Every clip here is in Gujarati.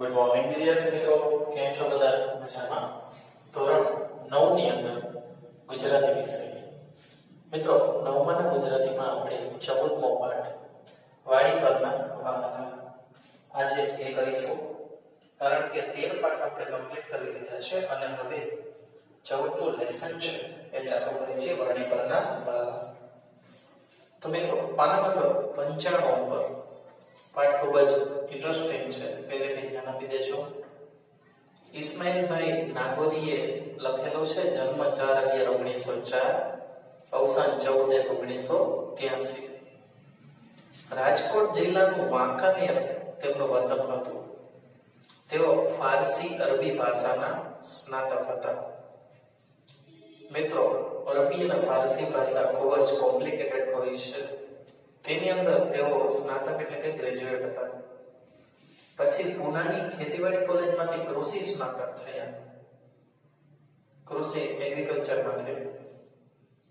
ગુડ મોર્નિંગ વિદ્યાર્થી મિત્રો, કેમ છો બધા? મજામાં? ધોરણ 9 ની અંદર ગુજરાતી વિષય મિત્રો, 9માના ગુજરાતીમાં આપણે 14મો પાઠ વાડી પરના વાહના આજે એ કરીશું, કારણ કે 13 પાઠ આપણે કમ્પ્લીટ કરી લીધા છે અને હવે 14મું લેસન છે એ ચાલુ કરીએ છીએ, વાડી પરના વાહના. તો મિત્રો, પાના નંબર 95 પર પાઠ ખૂબ જ ઇન્ટરેસ્ટિંગ છે, પહેલેથી ધ્યાન આપી દેજો. ઇસ્માઇલભાઈ નાગોરીએ લખેલો છે. જન્મ 4/11/1904, અવસાન 14/1983. રાજકોટ જિલ્લાનું વાંકાનેર તેમનું વતન હતું. તેઓ ફારસી અરબી ભાષાના સ્નાતક હતા. મિત્રો, અરબી અને ફારસી ભાષા ખૂબ જ કોમ્પ્લિકેટેડ હોય છે. તેની અંદર તેઓ સ્નાતક એટલે કે ગ્રેજ્યુએટ હતા. પછી પુનાની ખેતીવાડી કોલેજમાંથી કૃષિ સ્નાતક થયા, કૃષિ એગ્રીકલ્ચરમાંથી.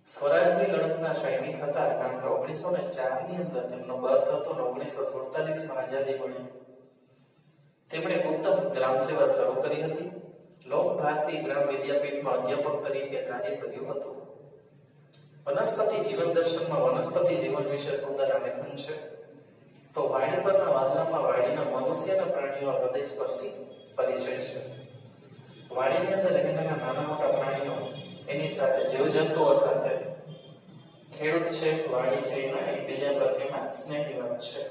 સ્વરાજની લડતના સૈનિક હતા, કારણ કે 1904 ની અંદર તેમનો બર્થ હતો અને 1947 માં આઝાદી મળી. તેમણે ઉત્તમ ગ્રામ સેવા શરૂ કરી હતી. લોક ભારતી ગ્રામ વિદ્યાપીઠમાં અધ્યાપક તરીકે કાર્ય કર્યું હતું. વનસ્પતિ જીવન દર્શનમાં વનસ્પતિ જીવન વિશે સુંદર આલેખન છે. તો વાડી પરના વાહનામાં વાડીના મનુષ્ય અને પ્રાણીઓ હૃદયસ્પર્શી પરિચય છે. વાડીની અંદર રહેનારા નાના મોટા પ્રાણીઓ, એની સાથે જીવજંતુઓ સાથે ખેડૂત છે, વાડી છે, એના એકબીજા પ્રત્યેના સ્નેહની વાત છે.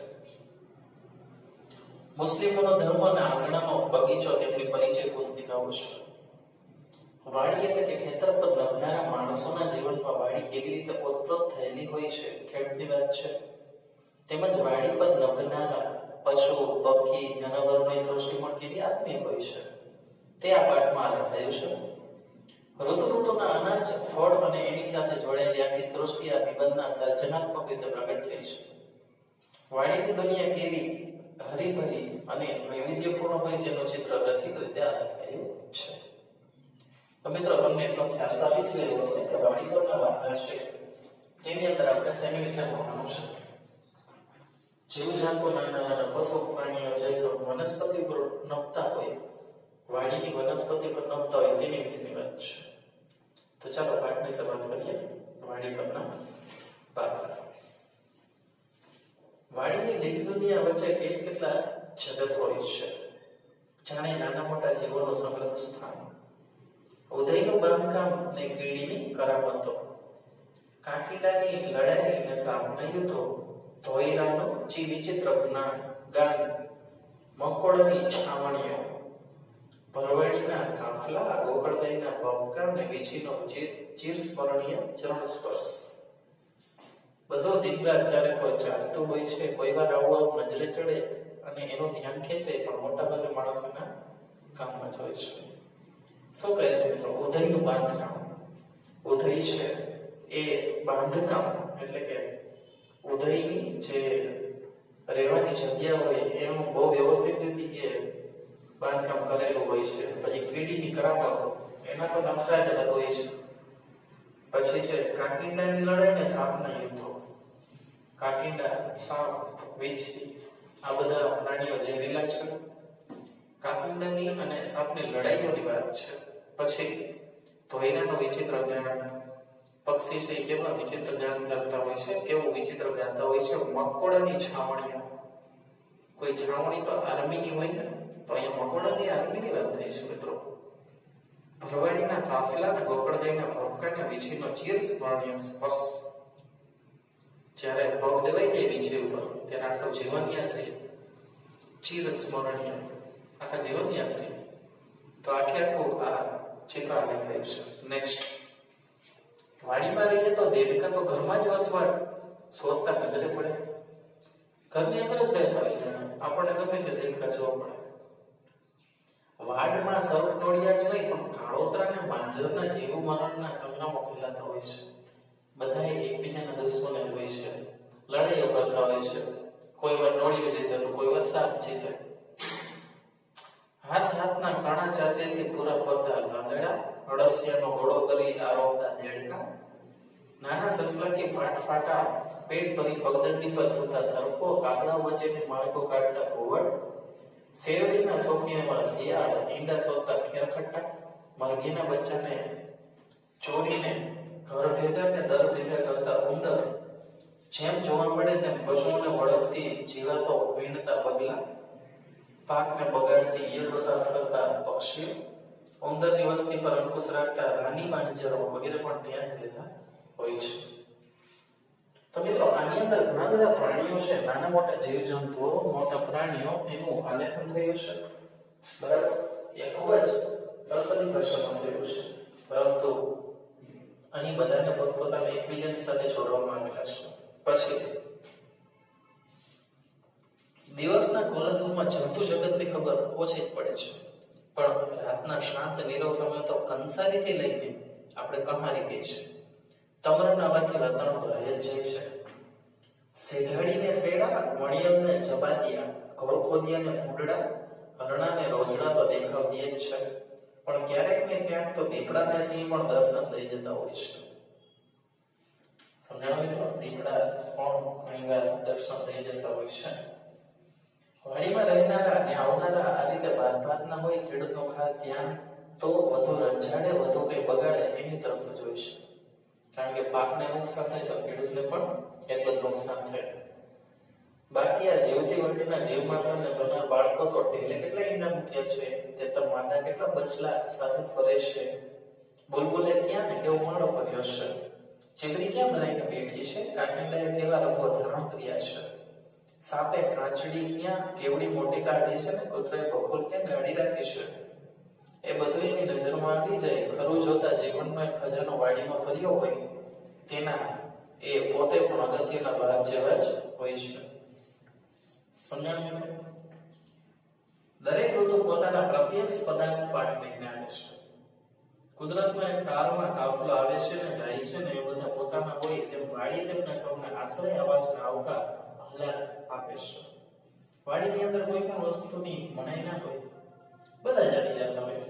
મુસ્લિમોનો ધર્મ અને આંગણાનો બગીચો તેમની પરિચય પુસ્તિકાઓ છે. વાડી એટલે કે ખેતર પર નભનારા માણસોના જીવનમાં વાડી કેવી રીતે ઓતપ્રોત થયેલી હોય છે, ખેડૂતની વાત છે. તેમજ વાડી પર નભનારા પશુ, પક્ષી, જાનવરોની સૃષ્ટિ પણ કેવી આત્મીય હોય છે, તે આ પાઠમાં લખાયું છે. ઋતુના અનાજ, ફળ અને એની સાથે જોડાયેલી આખી સૃષ્ટિ આ નિબંધના સર્જનાત્મક રીતે પ્રગટ થઈ છે. વાડીની દુનિયા કેવી હરીભરી અને વૈવિધ્યપૂર્ણ હોય તેનું ચિત્ર રસિક રીતે આ લખાયું છે. તો મિત્રો, તમને એટલો ખ્યાલ તો આવી જ ગયો હશે કે વાડી પરના વાહના છે તેની અંદર આપણે શેની વિશે ભણવાનું છે? જીવજંતુ, નાના નાના પશુ પ્રાણીઓ છે, તો વનસ્પતિ પર નભતા હોય, વાડીની વનસ્પતિ પર નભતા હોય તેની વિશેની વાત છે. તો ચાલો પાઠની શરૂઆત કરીએ. વાડી પરના વાહના. વાડીની લીલી દુનિયા વચ્ચે કેટલા જગત હોય છે, જાણે નાના મોટા જીવોનું સંગ્રહ સ્થાન. ઉદયનું બાંધકામ ને કીડીની કરામતો, કાંકીડાની લડાઈ અને સાપના યુદ્ધો, ધોઈરાનું વિચિત્ર ગાન, મકોડાની છાવણીઓ, ભરવાડીના કાફલા, ગોકળગાયના ભપકા અને વીછીનો ચિરસ્મરણીય ચરણ સ્પર્શ. બધો દિન રાત ચારે પર ચાલતું હોય છે. કોઈ વાર આવું નજરે ચડે અને એનું ધ્યાન ખેંચે, પણ મોટા ભાગે માણસોના કામમાં જ હોય છે. શું કહે છે મિત્રો? ઉદયનું બાંધકામ. ઉદય છે એ બાંધકામ એટલે કે ઉદયની જે રહેવાની જગ્યા હોય એનું બહુ વ્યવસ્થિત રીતે એ બાંધકામ કરેલું હોય છે. પછી કીડીની કરામતો, એના તો નખરા જ અલગ હોય છે. પછી છે કાંકીડાની લડાઈ ને સાપના યુદ્ધો. કાંકીડા, સાપ, વીછી આ બધા પ્રાણીઓ ઝેરીલા છે. કાંકીડાની અને સાપની લડાઈઓની વાત છે. પછી ધોઈરાનું વિચિત્ર જ્ઞાન. પક્ષી છે એ કેવા વિચિત્ર ગાન કરતા હોય છે, કેવું વિચિત્ર ગાતા હોય છે. મકોડાની છાવણીઓ. કોઈ છાવણી તો આર્મીની હોય ને, તો અહીંયા મકોડાની આર્મીની વાત થઈ છે મિત્રો. ભરવાડીના કાફલા અને ગોકળગાયના ભપકાને વીછીનો ચિરસ્મરણીય સ્પર્શ. જ્યારે પગ દેવાઈ જાય વીછી ઉપર, ત્યારે આખું જીવન યાદ રહે. ચિરસ્મરણીય, આખા જીવન યાદ રહે. તો આખું આ ચિત્ર લખાયું છે. નેક્સ્ટ, વાડીમાં રહીએ તો દેડકા તો ઘરમાં જ વસવાટ શોધતા નજરે પડે. ઘરની અંદર જ રહેતા હોય, આપણને ગમે તે દેડકા જોવા મળે. વાડમાં સર્પનોળિયા જ નહીં, પણ કાળોતરા અને માંજરના જીવ મરણના સંગ્રામો ખુલાતા હોય છે. બધા એકબીજાના દુશ્મનો હોય છે, લડાઈઓ કરતા હોય છે. કોઈ વાર નોળિયું જીતે તો કોઈ વાર સાપ જીતે. હાથના કાણા ચાંચેથી પૂરા પડતા લાંદડા, અળસિયાનો ઘોડો કરી આરોગતા દેડકા, નાના સસલાથી ફાટફાટા પેટ ભરી પગદંડી પર સુતા સર્પો, કાગડા વચ્ચેથી માર્ગો કાઢતા ઘુવડ, શેરડીના શોખીઓમાં શિયાળ, ઈંડા શોધતા ખેરખટ્ટા, મરઘીના બચ્ચાને ચોરીને ઘર ભેગા કે દર ભેગા કરતા ઉંદર, જેમ જોવા મળે તેમ પશુઓને વળગતી જીવાતો વીણતા બગલા, પાકને બગાડતી ઈયળો સાફ કરતા પક્ષીઓ, ઉંદરની વસ્તી પર અંકુશ રાખતા રાની માંજરો વગેરે પણ ત્યાં જ રહેતા હોય છે. તો મિત્રો આની અંદર ઘણા બધા પ્રાણીઓ છે, નાના મોટા જીવજંતુઓ, મોટા પ્રાણીઓ, એનું આલેખન થયું છે. બરાબર, એ ખૂબ જ તળપદી ભાષામાં થયું છે, પરંતુ અહીં બધાને પોતપોતાના એકબીજાની સાથે જોડવામાં આવેલા છે. પછી દિવસના કોલાહલમાં જંતુ જગતની ખબર ઓછી જ પડે છે, પણ રાતના શાંત નીરવ સમય તો કંસારીથી લઈને આપણે કહારી કહી છે. તમરના અવાજથી વાતાવરણ ભરાઈ જ જાય છે. સેઢાડીને સેડા, વણિયમને જબાતિયા, ઘોરખોદિયાને ભૂંડડા, હરણાને રોજડા તો દેખાવ દે જ છે, પણ ક્યારેક ને ક્યાંક તો દીપડાને સિંહ પણ દર્શન થઈ જતા હોય છે. સમજાણો મિત્રો? દીપડા પણ ઘણીવાર દર્શન થઈ જતા હોય છે. વાડીમાં રહેનારા અને આવનારા આ રીતે ભાતના હોય, ખેડૂતનું ખાસ ધ્યાન તો વધુ રંજાડે, વધુ કઈ બગાડે એની તરફ જ હોય છે. કારણ કે પાકને નુકસાન થાય તો ખેડૂતને પણ એટલું જ નુકસાન થાય. બાકી આ જીવતી વડીના જીવ માત્રને જોનાર બાળકો તો ઢેલે કેટલા ઈંડા મૂક્યા છે, તે તો માદા કેટલા બચલા સાથે ફરે છે, બુલબુલે ક્યાં ને કેવો માળો કર્યો છે, ચીગડી ક્યાં ભરાઈને બેઠી છે, કાકિંડાએ કેવા રંગો ધારણ કર્યા છે, સાપે કાચડી ક્યાં કેવડી મોટી કાઢી છે ને કૂતરાએ બખોલ ક્યાં ગાડી રાખી છે, એ બધું એની નજરમાં આવી જાય. ખરું જોતા જીવનનો એક ખજાનો વાડીમાં ભર્યો હોય, તેના એ પોતે પણ અગત્યના ભાગ જેવા જ હોય છે. સમજણ મિત્રો? દરેક ઋતુ પોતાના પ્રત્યક્ષ પદાર્થ પાઠ લઈને આવે છે. કુદરતનો એક કાળમાં કાફલો આવે છે ને જાય છે ને એ બધા પોતાના હોય તેમ વાડી તેમને સૌને આશ્રય, આવાસ ને આવકાર, આહલાદ આપે છે. વાડીની અંદર કોઈ પણ વસ્તુની મનાઈ ના હોય, બધા જ આવી જતા હોય.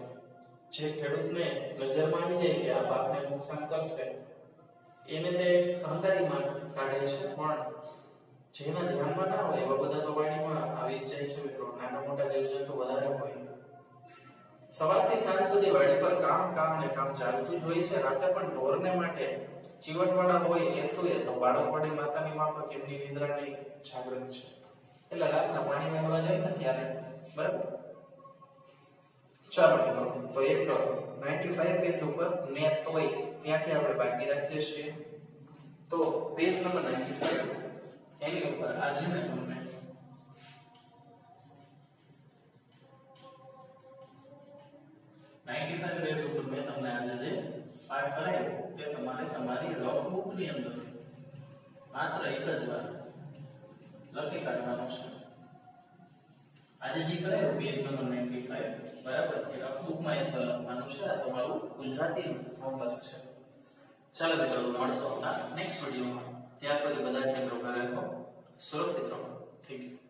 જે ખેડૂતને નજરમાં આવી જાય કે આ પાકને નુકસાન કરશે, એને તે હંકારીમાં કાઢે છે, પણ જેના ધ્યાનમાં ના હોય એવા બધા તો વાડીમાં આવી જ જાય છે મિત્રો. નાના મોટા જીવજંતુ વધારે હોય. સવારથી સાંજ સુધી વાડી પર કામ ને કામ ચાલતું જ હોય છે. રાતે પણ ઢોરને માટે ચીવટવાળા હોય એ સુએ તો બાળક વડે માતાની માફક એમની નિદ્રાની જાગૃત છે. એટલે રાતના પાણી મેળવા જાય ને ત્યારે, બરાબર. ચાલો મિત્રો, તો એક 95 પેજ ઉપર નેત હોય ત્યાંથી આપણે બાકી રાખીએ છીએ. તો પેજ નંબર 95 એની ઉપર આજે મેં તમને પેજ ઉપર મેં તમને આજે જે પાઠ કરાયો તે તમારે તમારી રફ બુક ની અંદર માત્ર એક જ વાર લખી કાઢવાનો છે. આજે જે કરાયો પેજ નંબર 95, બરાબર, એ રફ બુકમાં એક લખવાનું છે. આ તમારું ગુજરાતી હોમવર્ક છે. ચાલો મિત્રો, મળશો નેક્સ્ટ વિડીયોમાં. ત્યાં સુધી બધા જ મિત્રો ઘરે રહો, સુરક્ષિત રહો. Thank you.